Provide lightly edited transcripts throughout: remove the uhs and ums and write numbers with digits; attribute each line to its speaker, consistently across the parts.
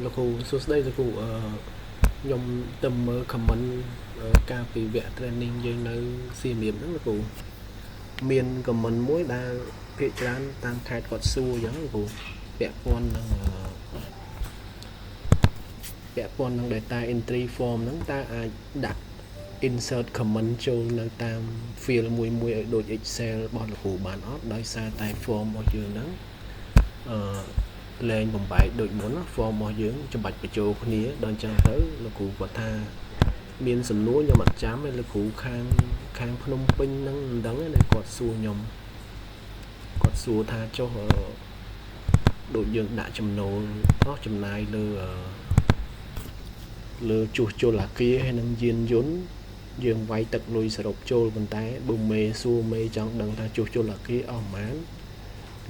Speaker 1: លោកគ្រូសួស្តីលោកគ្រូខ្ញុំទៅមើល comment ការពីវគ្គ training យើងនៅសៀមរាបហ្នឹងលោកគ្រូមាន comment មួយដែលភាគច្រើនតាមខេត្តគាត់សួរអញ្ចឹងលោកគ្រូពាក់ព័ន្ធនឹង data entry form ហ្នឹងតើអាចដាក់ insert comment ចូលនៅតាម field មួយឲ្យដូច Excel របស់លោកគ្រូបានអត់ដោយសារតែ form របស់យើងហ្នឹងលែងបំបែកដូចមុនណា form របស់យើងចាំបាច់បញ្ចូលគ្នាដល់អញ្ចឹងទៅលោកគ្រូគាត់ថាមានសំណួរខ្ញុំអត់ចាំទេលោកគ្រូខាងភ្នំពេញហ្នឹងមិនដឹងទេគាត់សួរខ្ញុំគាត់សួរថាចុះដូចយើងដាក់ចំណូលអស់ចំណាយលើជួសជុលអាគារហើយនឹងយានយន្តយើងវាយទឹកលុយសរុបចូលប៉ុន្តែបើមេសួរមេចង់ដឹងថាជួសជុលអាគារអស់ប៉ុន្មាន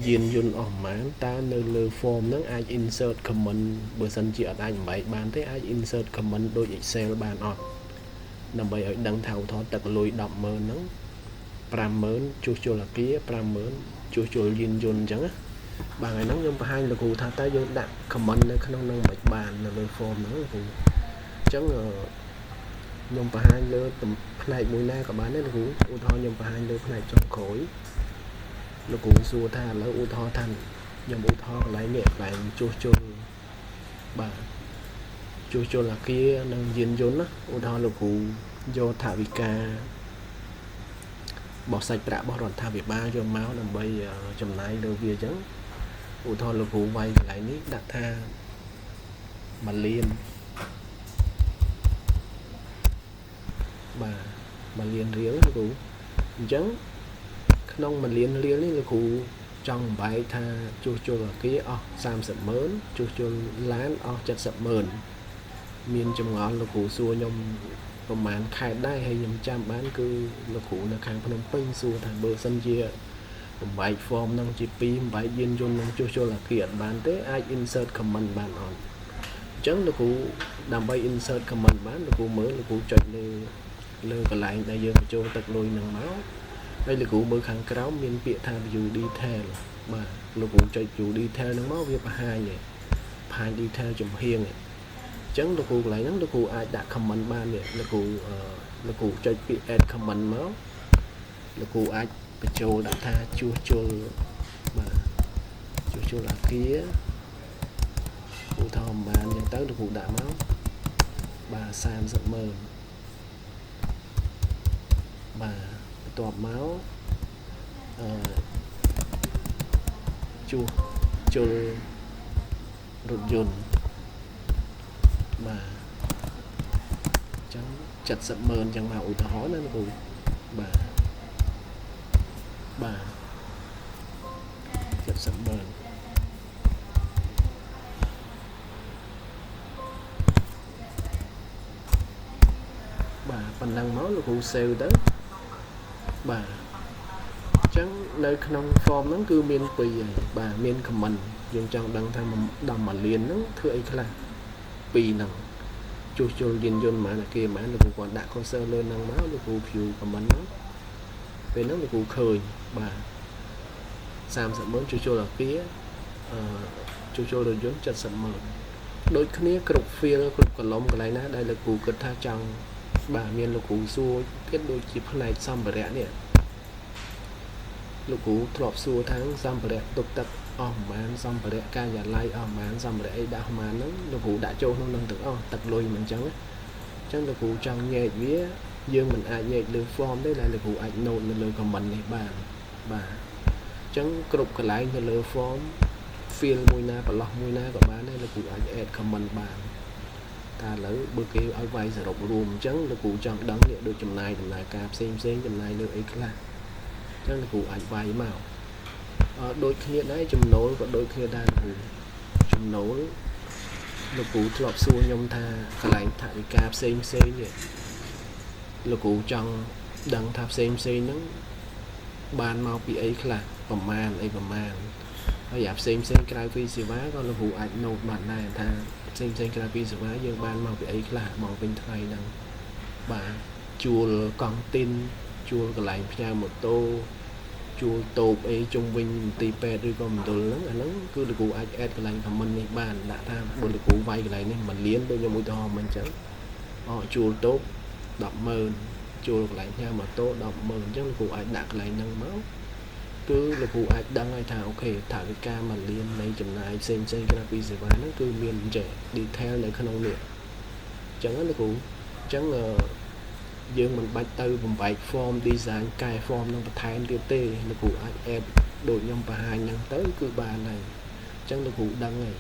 Speaker 1: យានយន្តអស់ប៉ុន្មានតើនៅលើ form ហ្នឹងអាច insert comment បើសិនជាអត់អាចបំបែកបានទេអាច insert comment ដូច Excel បានអត់ដើម្បីឲ្យដឹងថាឧទាហរណ៍ទឹកលុយ 100000 ហ្នឹង 50000 ជួសជុលអាគារ 50000 ជួសជុលយានយន្តអញ្ចឹងណាបាទថ្ងៃហ្នឹងខ្ញុំបង្ហាញលោកគ្រូថាតើយើងដាក់ comment នៅក្នុងហ្នឹងមិនបាននៅលើ form ហ្នឹងលោកគ្រូអញ្ចឹងខ្ញុំបង្ហាញលើផ្នែកមួយណាក៏បានដែរលោកគ្រូឧទាហរណ៍ខ្ញុំបង្ហាញលើផ្នែកចុងក្រោយលោកគ្រូសួរថាឥឡូវឧទាហរណ៍ថាខ្ញុំឧទាហរណ៍កន្លែងនេះកន្លែងជួសជុលបាទជួសជុលអាគារនិងយានយន្តណាឧទាហរណ៍លោកគ្រូយកថវិកាបោះសាច់ប្រាក់របស់រដ្ឋាភិបាលយកមកដើម្បីចំណាយលើវាអញ្ចឹងឧទាហរណ៍លោកគ្រូវាយកន្លែងនេះដាក់ថា1លានបាទ1លានរៀលលោកគ្រូអញ្ចឹងក្នុង1លានរៀលនេះលោកគ្រូចង់បំបែកថាជួសជុលអាគារអស់ 300,000 ជួសជុលឡានអស់ 700,000 មានចម្ងល់លោកគ្រូសួរខ្ញុំប្រហែលខែដែរហើយខ្ញុំចាំបានគឺលោកគ្រូនៅខាងភ្នំពេញសួរថាបើសិនជាបំបែក form ហ្នឹងជា2បំបែកយានយន្តនឹងជួសជុលអាគារអត់បានទេអាច insert comment បានអត់អញ្ចឹងលោកគ្រូដើម្បី insert comment បានលោកគ្រូមើលលោកគ្រូចុចលើកន្លែងដែលយើងបញ្ចូលទឹកលុយហ្នឹងមកហើយលោកគ្រូមើលខាងក្រោមមានពាក្យថា view detail បាទលោកគ្រូចុច view detail ហ្នឹងមកវាបង្ហាញ detail ចំហៀងអញ្ចឹងលោកគ្រូកន្លែងហ្នឹងលោកគ្រូអាចដាក់ comment បាននេះលោកគ្រូចុចពាក្យ add comment មកលោកគ្រូអាចបញ្ចូលដាក់ថាជួសជុលបាទជួសជុលអាគារឧទាហរណ៍បានអញ្ចឹងទៅលោកគ្រូដាក់មកបាទ 300,000 បាទបន្ទាប់មកជួសជុលរថយន្តបាទអញ្ចឹង 700,000 អញ្ចឹងមកឧទាហរណ៍ណាលោកគ្រូបាទ700,000បាទប៉ុណ្ណឹងមកលោកគ្រូ save ទៅបាទអញ្ចឹងនៅក្នុង form ហ្នឹងគឺមាន2ហើយបាទមាន comment យើងចង់ដឹងថាដល់1លានហ្នឹងធ្វើអីខ្លះ2ហ្នឹងជួសជុលយានយន្តមកអាគារមកលោកគ្រូគាត់ដាក់ cursor លើហ្នឹងមកលោកគ្រូ view comment ហ្នឹងពេលហ្នឹងលោកគ្រូឃើញបាទ 300,000 ជួសជុលអាគារជួសជុលរថយន្ត 700,000 ដូចគ្នាគ្រប់ field គ្រប់ column កន្លែងណាដែលលោកគ្រូគិតថាចង់បាទមានលោកគ្រូសួរទៀតដូចជាផ្នែកសម្ភារៈនេះលោកគ្រូធ្លាប់សួរថាសម្ភារៈទុកទឹកអស់ប្រហែលសម្ភារៈការិយាល័យអស់ប្រហែលសម្ភារៈអីដាក់ប្រហែលហ្នឹងលោកគ្រូដាក់ចូលក្នុងហ្នឹងទាំងអស់ទឹកលុយមិនអញ្ចឹងលោកគ្រូចង់ញែកវាយើងមិនអាចញែកលើ form ទេតែលោកគ្រូអាច note នៅលើ comment នេះបានបាទអញ្ចឹងគ្រប់កន្លែងនៅលើ form field មួយណាប្រឡោះមួយណាក៏បានដែរលោកគ្រូអាច add comment បានតែឥឡូវបើគេឲ្យវាយសរុបរួមអញ្ចឹងលោកគ្រូចង់ដឹងនេះដូចចំណាយដំណើរការផ្សេងចំណាយលើអីខ្លះអញ្ចឹងលោកគ្រូអាចវាយមកដូចគ្នាដែរចំណូលក៏ដូចគ្នាដែរលោកគ្រូចំណូលលោកគ្រូធ្លាប់សួរខ្ញុំថាកន្លែងថវិកាផ្សេងនេះលោកគ្រូចង់ដឹងថាផ្សេងហ្នឹងបានមកពីអីខ្លះប្រមាណហើយអាផ្សេងក្រៅពីសេវាក៏លោកគ្រូអាច note បានដែរថាផ្សេងក្រៅពីសេវាយើងបានមកពីអីខ្លះមកវិញថ្ងៃហ្នឹងបាទជួលកង់ទីនជួលកន្លែងផ្ញើម៉ូតូ ជួលតូបអីជុំវិញទីពេទ្យឬក៏មណ្ឌលហ្នឹងអាហ្នឹងគឺលោកគ្រូអាច add កន្លែង comment នេះបានដាក់ថាបើលោកគ្រូវាយកន្លែងនេះ1លានដូចខ្ញុំឧទាហរណ៍មិញអញ្ចឹងជួលតូប 100000 ជួលកន្លែងញ៉ាំម៉ូតូ 100000 អញ្ចឹងលោកគ្រូអាចដាក់កន្លែងហ្នឹងមកគឺលោកគ្រូអាចដឹងហើយថាអូខេថវិកា1លាននៃចំណាយផ្សេងក្រៅពីសេវាហ្នឹងគឺមានចេះ detail នៅក្នុងនេះអញ្ចឹងលោកគ្រូអញ្ចឹងយើងមិនបាច់ទៅបំបែក form design កែ form នឹងបន្ថែមទៀតទេលោកគ្រូអាច add ដូចខ្ញុំបង្ហាញហ្នឹងទៅគឺបានហើយអញ្ចឹងលោកគ្រូដឹងហើយ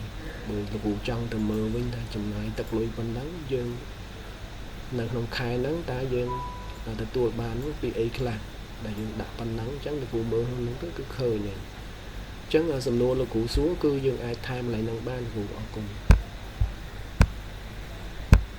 Speaker 1: បើលោកគ្រូចង់ទៅមើលវិញថាចំណាយទឹកលុយប៉ុណ្ណឹងយើងនៅក្នុងខែហ្នឹងតើយើងទទួលបានពីអីខ្លះដែលយើងដាក់ប៉ុណ្ណឹងអញ្ចឹងលោកគ្រូមើលហ្នឹងទៅគឺឃើញហើយអញ្ចឹងសំណួរលោកគ្រូសួរគឺយើងអាចថែមកន្លែងហ្នឹងបានលោកគ្រូអរគុណ